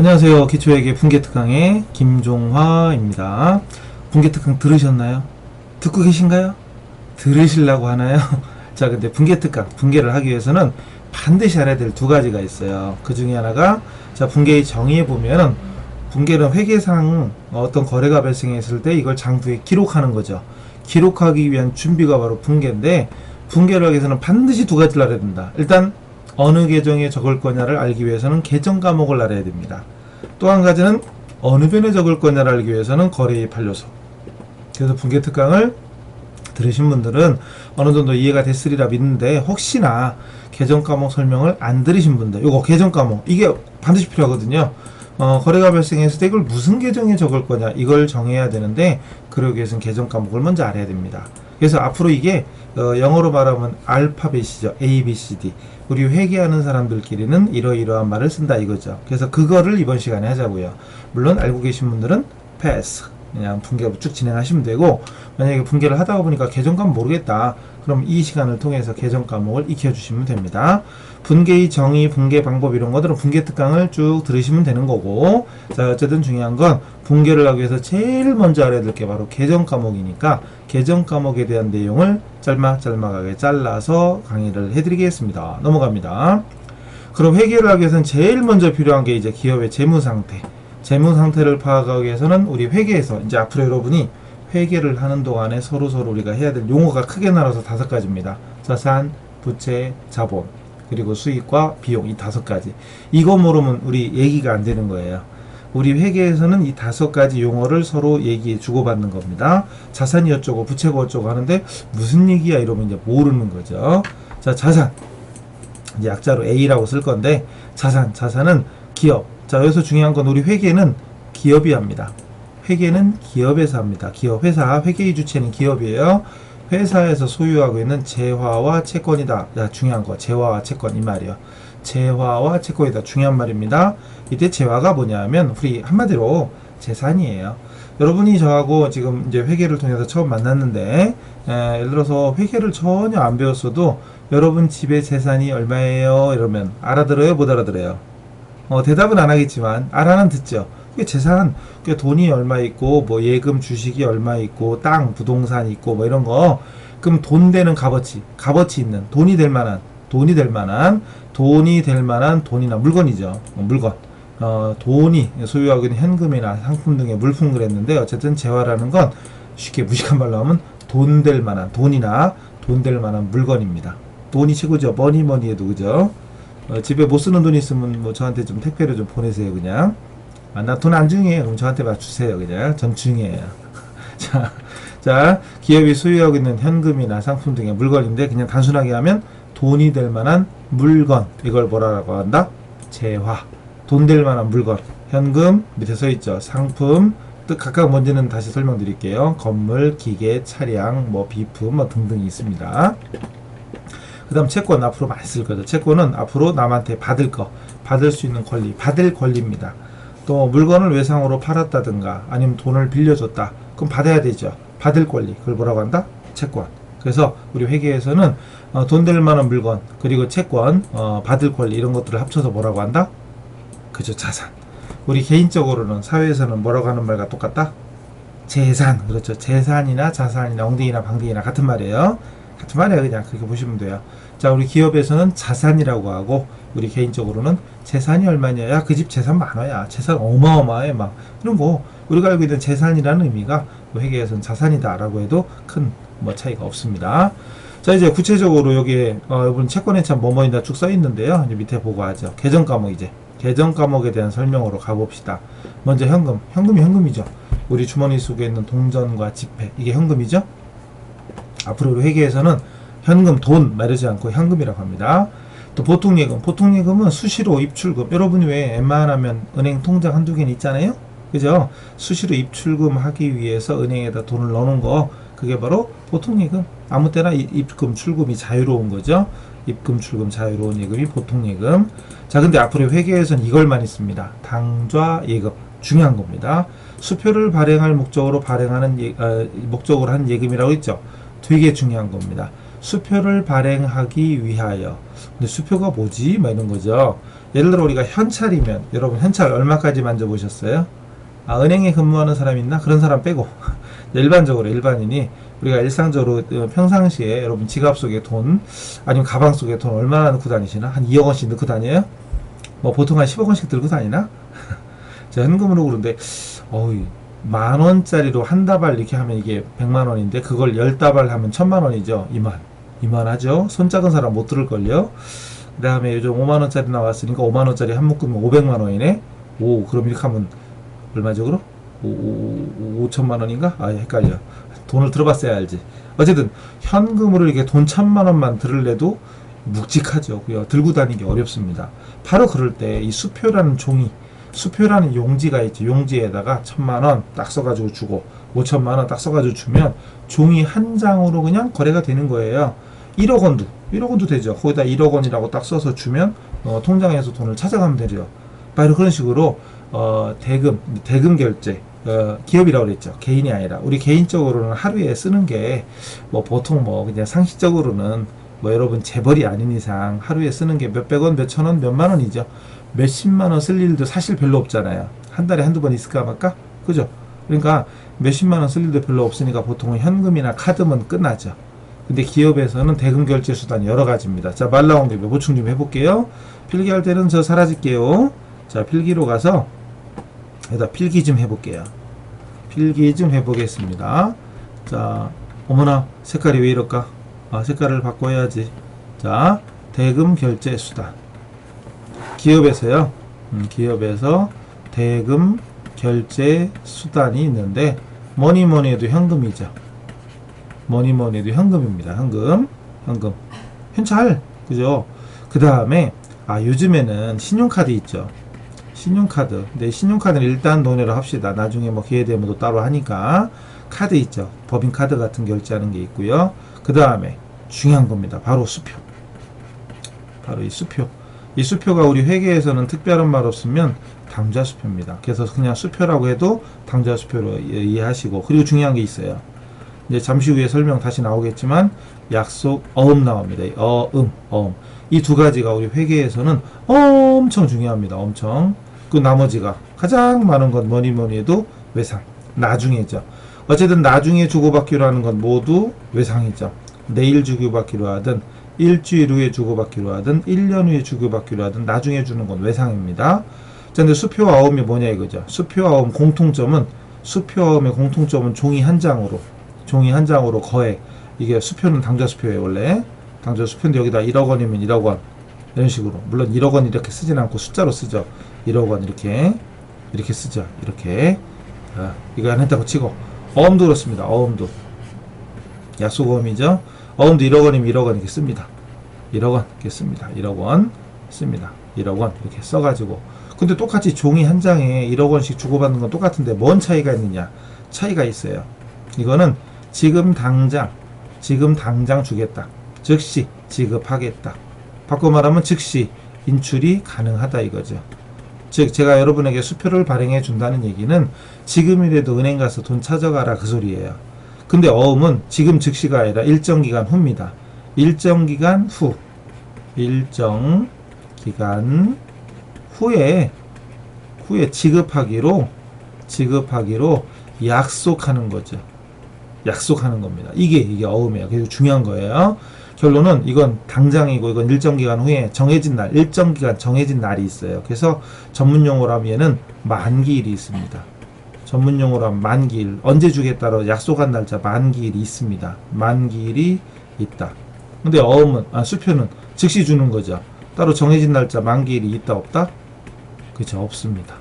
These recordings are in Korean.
안녕하세요. 기초회계 분계특강의 김종화입니다. 분계특강 들으셨나요? 듣고 계신가요? 들으시려고 하나요? 자, 근데 분계특강, 분계를 하기 위해서는 반드시 알아야 될 두 가지가 있어요. 그 중에 하나가, 자, 분계의 정의에 보면은, 분계는 회계상 어떤 거래가 발생했을 때 이걸 장부에 기록하는 거죠. 기록하기 위한 준비가 바로 분계인데, 분계를 하기 위해서는 반드시 두 가지를 알아야 된다. 일단, 어느 계정에 적을 거냐를 알기 위해서는 계정 과목을 알아야 됩니다. 또 한 가지는 어느 변에 적을 거냐를 알기 위해서는 거래입 요소. 그래서 분계특강을 들으신 분들은 어느 정도 이해가 됐으리라 믿는데, 혹시나 계정 과목 설명을 안 들으신 분들, 요거 계정 과목 이게 반드시 필요하거든요. 거래가 발생했을 때 이걸 무슨 계정에 적을 거냐 이걸 정해야 되는데, 그러기 위해서는 계정 과목을 먼저 알아야 됩니다. 그래서 앞으로 이게 영어로 말하면 알파벳이죠. A, B, C, D. 우리 회계하는 사람들끼리는 이러이러한 말을 쓴다 이거죠. 그래서 그거를 이번 시간에 하자고요. 물론 알고 계신 분들은 패스, 그냥 분계로 쭉 진행하시면 되고, 만약에 분계를 하다가 보니까 계정 과목 모르겠다, 그럼 이 시간을 통해서 계정 과목을 익혀주시면 됩니다. 분계의 정의, 분계 방법 이런 것들은 분계특강을 쭉 들으시면 되는 거고, 자, 어쨌든 중요한 건 분계를 하기 위해서 제일 먼저 알아야 될 게 바로 계정 과목이니까, 계정 과목에 대한 내용을 짤막짤막하게 잘라서 강의를 해드리겠습니다. 넘어갑니다. 그럼 회계를 하기 위해서는 제일 먼저 필요한 게 이제 기업의 재무상태. 재무상태를 파악하기 위해서는 우리 회계에서 이제 앞으로 여러분이 회계를 하는 동안에 서로 우리가 해야 될 용어가 크게 나눠서 5가지입니다. 자산, 부채, 자본, 그리고 수익과 비용, 이 5가지. 이거 모르면 우리 얘기가 안 되는 거예요. 우리 회계에서는 이 5가지 용어를 서로 얘기 주고받는 겁니다. 자산이 어쩌고 부채가 어쩌고 하는데 무슨 얘기야 이러면 이제 모르는 거죠. 자, 자산, 이제 약자로 A라고 쓸 건데, 자산은 기업. 자, 여기서 중요한 건 우리 회계는 기업이 합니다. 회계는 기업에서 합니다. 기업, 회사, 회계의 주체는 기업이에요. 회사에서 소유하고 있는 재화와 채권이다. 야, 중요한 거, 재화와 채권, 이 말이요. 재화와 채권이다. 중요한 말입니다. 이때 재화가 뭐냐면 우리 한마디로 재산이에요. 여러분이 저하고 지금 이제 회계를 통해서 처음 만났는데, 예를 들어서 회계를 전혀 안 배웠어도 여러분 집에 재산이 얼마예요? 이러면 알아들어요? 못 알아들어요? 대답은 안 하겠지만 알아는 듣죠. 그게 재산, 그게 돈이 얼마 있고, 뭐 예금, 주식이 얼마 있고, 땅, 부동산 있고, 뭐 이런 거. 그럼 돈 되는 값어치 있는, 돈이 될 만한 돈이나 물건이죠. 물건. 돈이 소유하고 있는 현금이나 상품 등의 물품 그랬는데, 어쨌든 재화라는 건 쉽게 무식한 말로 하면 돈 될 만한, 돈이나 돈 될 만한 물건입니다. 돈이 최고죠. 뭐니 해도, 그죠? 집에 못 쓰는 돈 있으면 뭐 저한테 좀 택배로 좀 보내세요, 그냥. 나 돈 안 중요해요. 그럼 저한테 주세요, 그냥. 전 중요해요. 자, 기업이 소유하고 있는 현금이나 상품 등의 물건인데, 그냥 단순하게 하면 돈이 될 만한 물건, 이걸 뭐라고 한다? 재화. 돈 될 만한 물건, 현금, 밑에 써있죠. 상품, 뜻 각각 뭔지는 다시 설명드릴게요. 건물, 기계, 차량, 뭐 비품, 뭐 등등이 있습니다. 그 다음 채권, 앞으로 많이 쓸 거죠. 채권은 앞으로 남한테 받을 거, 받을 수 있는 권리, 받을 권리입니다. 또 물건을 외상으로 팔았다든가 아니면 돈을 빌려줬다, 그럼 받아야 되죠. 받을 권리, 그걸 뭐라고 한다? 채권. 그래서 우리 회계에서는 돈 될 만한 물건, 그리고 채권, 받을 권리, 이런 것들을 합쳐서 뭐라고 한다? 그죠, 자산. 우리 개인적으로는, 사회에서는 뭐라고 하는 말과 똑같다? 재산. 그렇죠. 재산이나 자산이나 엉덩이나 방댕이나 같은 말이에요. 같은 말이에요. 그냥 그렇게 보시면 돼요. 자, 우리 기업에서는 자산이라고 하고, 우리 개인적으로는 재산이 얼마냐? 야, 그 집 재산 많아야. 재산 어마어마해. 막 이런 거. 우리가 알고 있는 재산이라는 의미가 회계에서는 자산이다 라고 해도 큰 뭐 차이가 없습니다. 자, 이제 구체적으로 여기에 여러분 채권에 참 뭐뭐이다 쭉 써 있는데요. 이제 밑에 보고 하죠. 계정 과목, 이제 계정 과목에 대한 설명으로 가봅시다. 먼저 현금이 현금이죠. 우리 주머니 속에 있는 동전과 지폐, 이게 현금이죠. 앞으로 우리 회계에서는 현금, 돈 말하지 않고 현금이라고 합니다. 또 보통예금은 수시로 입출금. 여러분이 왜 웬만하면 은행 통장 한두 개는 있잖아요, 그죠? 수시로 입출금 하기 위해서 은행에다 돈을 넣는 거, 그게 바로 보통예금. 아무 때나 입금 출금이 자유로운 거죠. 입금 출금 자유로운 예금이 보통예금. 자, 근데 앞으로 회계에서는 이걸만 있습니다. 당좌예금, 중요한 겁니다. 수표를 발행할 목적으로 목적으로 한 예금이라고 했죠. 되게 중요한 겁니다. 수표를 발행하기 위하여. 근데 수표가 뭐지? 막 이런 거죠. 예를 들어 우리가 현찰이면 여러분 현찰 얼마까지 만져보셨어요? 아, 은행에 근무하는 사람 있나? 그런 사람 빼고 일반적으로 일반인이 우리가 일상적으로 평상시에 여러분 지갑 속에 돈 아니면 가방 속에 돈 얼마나 넣고 다니시나? 한 2억 원씩 넣고 다녀요? 뭐 보통 한 10억 원씩 들고 다니나? 제가 현금으로 그런데 어이, 만 원짜리로 한 다발 이렇게 하면 이게 100만 원인데 그걸 10다발 하면 1000만 원이죠. 이만하죠. 손 작은 사람 못 들을걸요. 그 다음에 요즘 5만 원짜리 나왔으니까 5만 원짜리 한 묶으면 500만 원이네. 오, 그럼 이렇게 하면 얼마죠 그럼? 5천만 원인가? 아, 헷갈려. 돈을 들어봤어야 알지. 어쨌든 현금으로 이렇게 돈 1000만 원만 들을래도 묵직하죠. 들고 다니기 어렵습니다. 바로 그럴 때 이 수표라는 종이, 수표라는 용지가 있죠. 용지에다가 1000만 원 딱 써가지고 주고 5천만 원 딱 써가지고 주면 종이 한 장으로 그냥 거래가 되는 거예요. 1억 원도 되죠. 거기다 1억 원이라고 딱 써서 주면 통장에서 돈을 찾아가면 되죠. 바로 그런 식으로 대금 결제, 기업이라고 그랬죠. 개인이 아니라 우리 개인적으로는 하루에 쓰는 게 뭐 보통 뭐 그냥 상식적으로는 뭐 여러분 재벌이 아닌 이상 하루에 쓰는 게 몇백 원, 몇천 원, 몇만 원이죠. 몇십만 원 쓸 일도 사실 별로 없잖아요. 한 달에 한두 번 있을까 말까? 그죠? 그러니까 몇십만 원 쓸 일도 별로 없으니까 보통은 현금이나 카드면 끝나죠. 근데 기업에서는 대금 결제 수단이 여러 가지입니다. 자, 말 나온 김에 보충 좀 해볼게요. 필기할 때는 저 사라질게요. 자, 필기로 가서 여기다 필기 좀 해볼게요. 필기 좀 해보겠습니다. 자, 어머나 색깔이 왜 이럴까? 아, 색깔을 바꿔야지. 자, 대금 결제 수단. 기업에서요. 기업에서 대금 결제 수단이 있는데 뭐니 해도 현금이죠. 뭐니 해도 현금입니다. 현금. 현찰. 그죠? 그 다음에 요즘에는 신용카드 있죠. 신용카드. 근데 신용카드는 일단 논의를 합시다. 나중에 뭐 기회 되면 또 따로 하니까. 카드 있죠. 법인카드 같은 결제하는 게 있고요. 그 다음에 중요한 겁니다. 바로 수표. 바로 이 수표. 이 수표가 우리 회계에서는 특별한 말 없으면 당좌수표입니다. 그래서 그냥 수표라고 해도 당좌수표로 이해하시고, 그리고 중요한 게 있어요. 이제 잠시 후에 설명 다시 나오겠지만 약속 어음 나옵니다. 어음. 이 두 가지가 우리 회계에서는 엄청 중요합니다. 엄청. 그 나머지가 가장 많은 건 뭐니 해도 외상. 나중에죠. 어쨌든 나중에 주고받기로 하는 건 모두 외상이죠. 내일 주고받기로 하든 일주일 후에 주고받기로 하든 1년 후에 주고받기로 하든 나중에 주는 건 외상입니다. 자, 근데 수표와 어음이 뭐냐 이거죠. 수표와 어음 공통점은 종이 한 장으로 거액. 이게 수표는 당좌수표예요. 원래 당좌수표인데 여기다 1억 원이면 1억 원 이런 식으로. 물론 1억 원 이렇게 쓰진 않고 숫자로 쓰죠. 1억 원 이렇게 쓰죠. 이렇게. 이거 안 했다고 치고 어음도 그렇습니다. 어음도 약속어음이죠. 어음도 1억 원이면 1억 원 이렇게 씁니다. 1억 원 이렇게 씁니다. 1억 원 씁니다. 1억 원 이렇게 써가지고. 근데 똑같이 종이 한 장에 1억 원씩 주고받는 건 똑같은데 뭔 차이가 있느냐? 차이가 있어요. 이거는 지금 당장 주겠다. 즉시 지급하겠다. 바꿔 말하면 즉시 인출이 가능하다 이거죠. 즉 제가 여러분에게 수표를 발행해 준다는 얘기는 지금이라도 은행 가서 돈 찾아가라 그 소리예요. 근데 어음은 지금 즉시가 아니라 일정 기간 후입니다. 일정 기간 후에 지급하기로 약속하는 거죠. 약속하는 겁니다. 이게 어음이에요. 그래서 중요한 거예요. 결론은 이건 당장이고 이건 일정 기간 후에 일정 기간 정해진 날이 있어요. 그래서 전문 용어로 하면 얘는 만기일이 있습니다. 전문용어로 하면 만기일. 언제 주겠다로 약속한 날짜 만기일이 있습니다. 만기일이 있다. 근데 수표는 즉시 주는 거죠. 따로 정해진 날짜 만기일이 있다 없다? 그렇죠. 없습니다.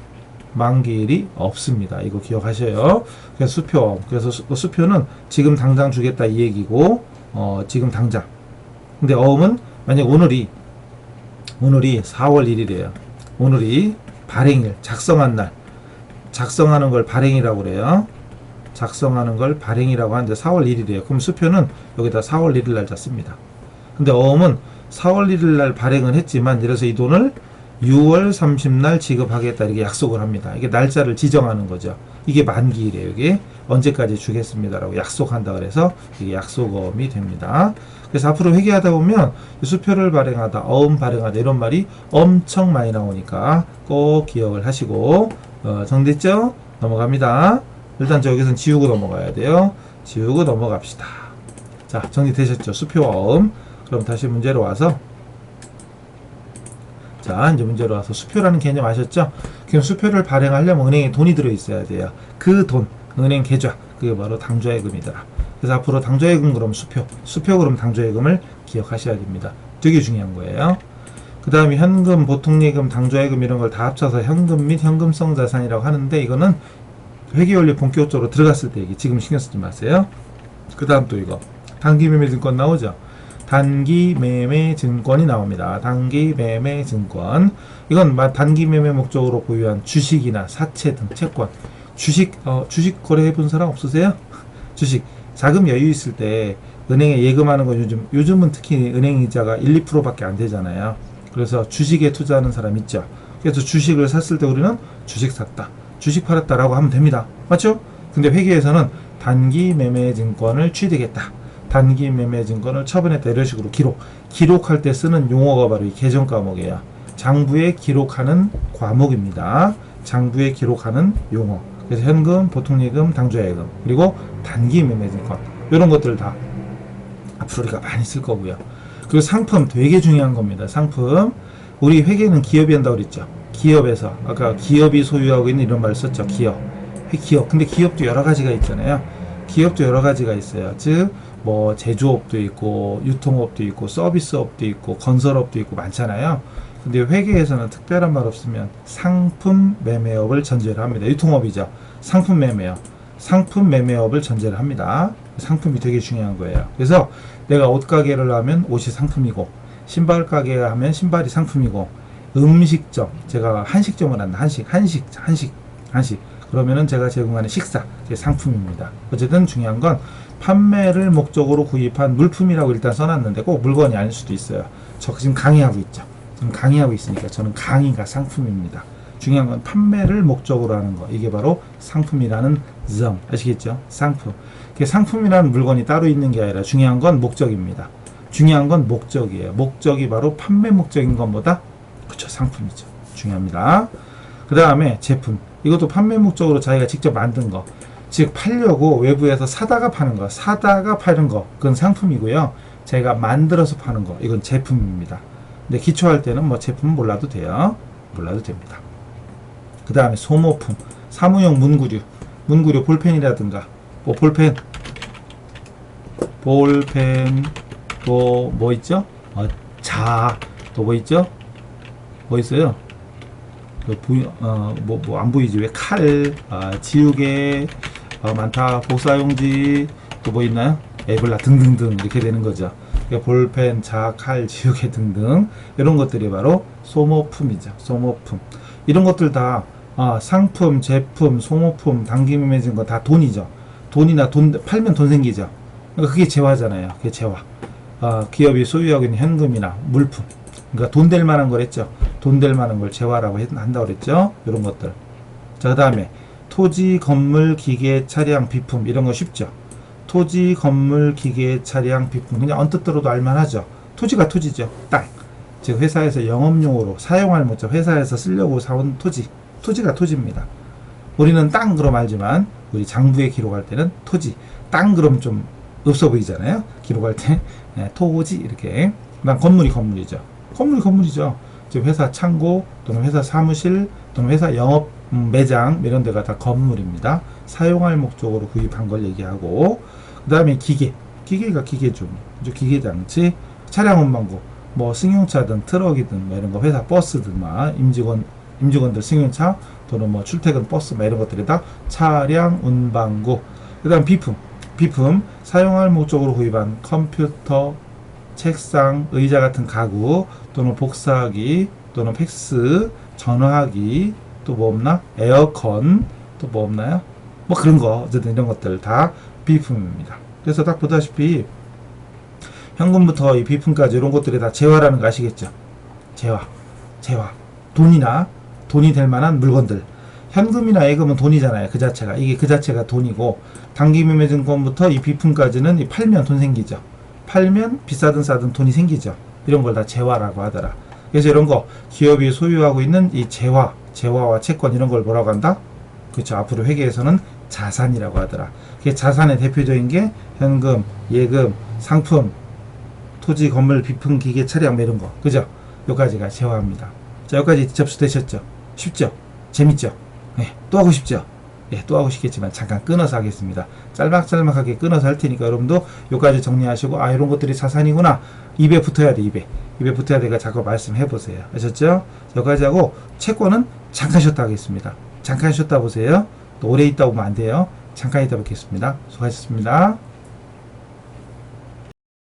만기일이 없습니다. 이거 기억하셔요. 그래서 수표. 그래서 수표는 지금 당장 주겠다 이 얘기고 지금 당장. 근데 어음은 만약 오늘이 4월 1일이에요. 오늘이 발행일, 작성한 날. 작성하는 걸 발행이라고 그래요. 작성하는 걸 발행이라고 하는데 4월 1일이에요. 그럼 수표는 여기다 4월 1일 날짜 씁니다. 근데 어음은 4월 1일 날 발행은 했지만, 예를 들어서 이 돈을 6월 30날 지급하겠다 이렇게 약속을 합니다. 이게 날짜를 지정하는 거죠. 이게 만기일이에요. 이게 언제까지 주겠습니다라고 약속한다 그래서 이게 약속어음이 됩니다. 그래서 앞으로 회계하다 보면 수표를 발행하다, 어음 발행하다 이런 말이 엄청 많이 나오니까 꼭 기억을 하시고 정됐죠? 넘어갑니다. 일단 여기서는 지우고 넘어가야 돼요. 지우고 넘어갑시다. 자, 정리되셨죠? 수표와 어음. 그럼 다시 문제로 와서 자, 이제 문제로 와서 수표라는 개념 아셨죠? 그럼 수표를 발행하려면 은행에 돈이 들어있어야 돼요. 그 돈, 은행 계좌, 그게 바로 당좌예금이더라. 그래서 앞으로 당좌예금 그럼 수표 그럼 당좌예금을 기억하셔야 됩니다. 되게 중요한 거예요. 그 다음에 현금, 보통예금, 당좌예금 이런 걸 다 합쳐서 현금 및 현금성 자산이라고 하는데 이거는 회계원리 본격적으로 들어갔을 때 얘기, 지금 신경 쓰지 마세요. 그 다음 또 이거 단기매매증권 나오죠? 단기매매증권이 나옵니다. 단기매매증권. 이건 단기매매 목적으로 보유한 주식이나 사채 등 채권. 주식 거래해 본 사람 없으세요? 주식. 자금 여유 있을 때 은행에 예금하는 거 요즘은 특히 은행 이자가 1, 2%밖에 안 되잖아요. 그래서 주식에 투자하는 사람 있죠. 그래서 주식을 샀을 때 우리는 주식 샀다, 주식 팔았다라고 하면 됩니다. 맞죠? 근데 회계에서는 단기매매증권을 취득했다, 단기매매증권을 처분했다 이런 식으로 기록할 때 쓰는 용어가 바로 이 계정 과목이에요. 장부에 기록하는 과목입니다. 장부에 기록하는 용어. 그래서 현금, 보통예금, 당좌예금, 그리고 단기매매증권 이런 것들 다 앞으로 우리가 많이 쓸 거고요. 그리고 상품 되게 중요한 겁니다. 상품. 우리 회계는 기업이 한다고 그랬죠. 기업에서 아까 기업이 소유하고 있는 이런 말 썼죠. 기업. 근데 기업도 여러 가지가 있잖아요. 기업도 여러 가지가 있어요. 즉 뭐 제조업도 있고 유통업도 있고 서비스업도 있고 건설업도 있고 많잖아요. 근데 회계에서는 특별한 말 없으면 상품 매매업을 전제를 합니다. 유통업이죠. 상품 매매업. 상품 매매업을 전제를 합니다. 상품이 되게 중요한 거예요. 그래서 내가 옷가게를 하면 옷이 상품이고, 신발 가게 하면 신발이 상품이고, 음식점, 제가 한식점을 한다. 한식. 그러면은 제가 제공하는 식사, 제 상품입니다. 어쨌든 중요한 건 판매를 목적으로 구입한 물품이라고 일단 써놨는데 꼭 물건이 아닐 수도 있어요. 저 지금 강의하고 있죠. 지금 강의하고 있으니까 저는 강의가 상품입니다. 중요한 건 판매를 목적으로 하는 거. 이게 바로 상품이라는 점. 아시겠죠? 상품. 상품이라는 물건이 따로 있는 게 아니라 중요한 건 목적입니다. 중요한 건 목적이에요. 목적이 바로 판매 목적인 것보다 그쵸, 상품이죠. 중요합니다. 그 다음에 제품. 이것도 판매 목적으로 자기가 직접 만든 거. 즉 팔려고 외부에서 사다가 파는 거. 사다가 파는 거. 그건 상품이고요. 제가 만들어서 파는 거. 이건 제품입니다. 근데 기초할 때는 뭐 제품은 몰라도 돼요. 몰라도 됩니다. 그 다음에 소모품. 사무용 문구류. 볼펜이라든가 뭐 볼펜 또 뭐 있죠? 또 뭐 있죠? 뭐 있어요? 뭐 안 보이지? 왜 칼, 지우개, 많다. 복사용지, 또 뭐 있나요? 에블라 등등등 이렇게 되는 거죠. 볼펜, 칼, 지우개 등등 이런 것들이 바로 소모품이죠. 소모품. 이런 것들 다 상품, 제품, 소모품, 단기매매증권 다 돈이죠. 돈이나 팔면 돈 생기죠. 그러니까 그게 재화잖아요. 그게 재화. 기업이 소유하고 있는 현금이나 물품. 그러니까 돈 될 만한 걸 했죠. 돈 될 만한 걸 재화라고 한다고 그랬죠. 이런 것들. 자, 그 다음에 토지, 건물, 기계, 차량, 비품 이런 거 쉽죠. 토지, 건물, 기계, 차량, 비품. 그냥 언뜻 들어도 알만하죠. 토지가 토지죠. 땅. 즉 회사에서 영업용으로 사용할 목적, 회사에서 쓰려고 사온 토지가 토지입니다. 우리는 땅 그럼 알지만 우리 장부에 기록할 때는 토지, 땅 그럼 좀 없어 보이잖아요. 기록할 때 토지 이렇게. 난 건물이죠. 건물이죠. 즉 회사 창고 또는 회사 사무실 또는 회사 영업 매장 이런 데가 다 건물입니다. 사용할 목적으로 구입한 걸 얘기하고, 그 다음에 기계가 기계죠. 기계장치, 차량 운반구, 뭐 승용차든 트럭이든 뭐 이런 거, 회사 버스든 막 임직원들 승용차 또는 뭐 출퇴근 버스 막 이런 것들이 다 차량 운반구. 그 다음 비품 사용할 목적으로 구입한 컴퓨터, 책상, 의자 같은 가구 또는 복사기 또는 팩스, 전화기, 또 뭐 없나? 에어컨, 또 뭐 없나요? 뭐 그런 거, 어쨌든 이런 것들 다 비품입니다. 그래서 딱 보다시피 현금부터 이 비품까지 이런 것들이 다 재화라는 거 아시겠죠? 재화. 돈이나 돈이 될 만한 물건들. 현금이나 예금은 돈이잖아요. 그 자체가. 이게 그 자체가 돈이고, 단기매매증권부터 이 비품까지는 이 팔면 돈 생기죠. 팔면 비싸든 싸든 돈이 생기죠. 이런 걸 다 재화라고 하더라. 그래서 이런 거 기업이 소유하고 있는 이 재화와 채권 이런 걸 뭐라고 한다? 그렇죠. 앞으로 회계에서는 자산이라고 하더라. 그게 자산의 대표적인 게 현금, 예금, 상품, 토지, 건물, 비품, 기계, 차량 뭐 이런 거. 그죠? 여기까지가 재화입니다. 자, 여기까지 접수되셨죠? 쉽죠? 재밌죠? 네, 또 하고 싶죠? 예, 또 하고 싶겠지만 잠깐 끊어서 하겠습니다. 짤막짤막하게 끊어서 할 테니까 여러분도 여기까지 정리하시고, 아, 이런 것들이 자산이구나. 입에 붙어야 돼, 입에. 입에 붙어야 되니까 자꾸 말씀해 보세요. 아셨죠? 여기까지 하고, 채권은 잠깐 쉬었다 하겠습니다. 잠깐 쉬었다 보세요. 또 오래 있다 오면 안 돼요. 잠깐 있다 뵙겠습니다. 수고하셨습니다.